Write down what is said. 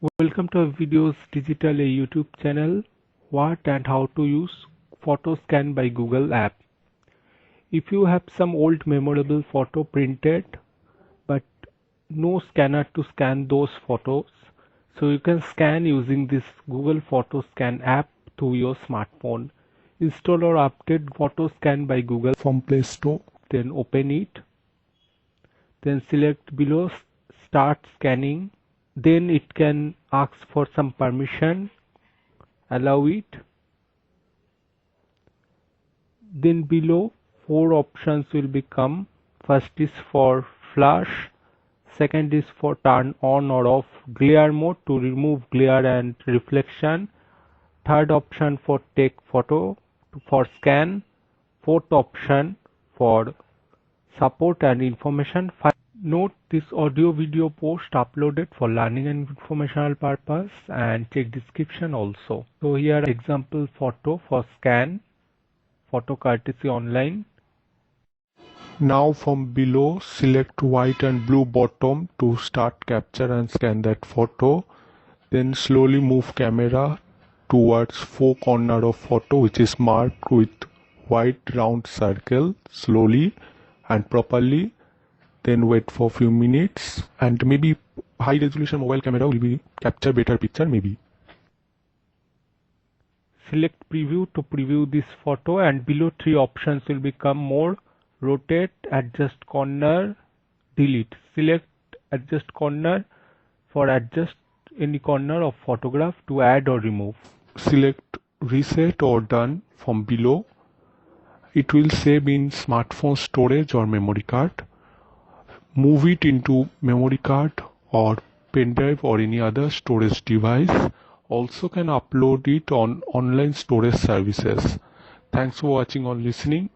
Welcome to Abhi Videos Digital, a YouTube channel. What and how to use photo scan by Google app. If you have some old memorable photo printed but no scanner to scan those photos, so you can scan using this Google Photo Scan app to your smartphone. Install or update Photo Scan by Google from Play Store. Then open it. Then select below Start Scanning. Then it can ask for some permission. Allow it. Then below 4 options will become. First is for flash, second is for turn on or off glare mode to remove glare and reflection, third option for take photo for scan, fourth option for support and information. Note this audio video post uploaded for learning and informational purpose, and check description also. So here example photo for scan, photo courtesy online. Now from below select white and blue bottom to start capture and scan that photo. Then slowly move camera towards four corner of photo which is marked with white round circle slowly and properly. Then wait for few minutes and maybe high resolution mobile camera will be capture better picture maybe. Select preview to preview this photo, and below 3 options will become more: rotate, adjust corner, delete. Select adjust corner for adjust any corner of photograph to add or remove. Select reset or done from below. It will save in smartphone storage or memory card. Move it into memory card or pen drive or any other storage device. Also can upload it on online storage services. Thanks for watching or listening.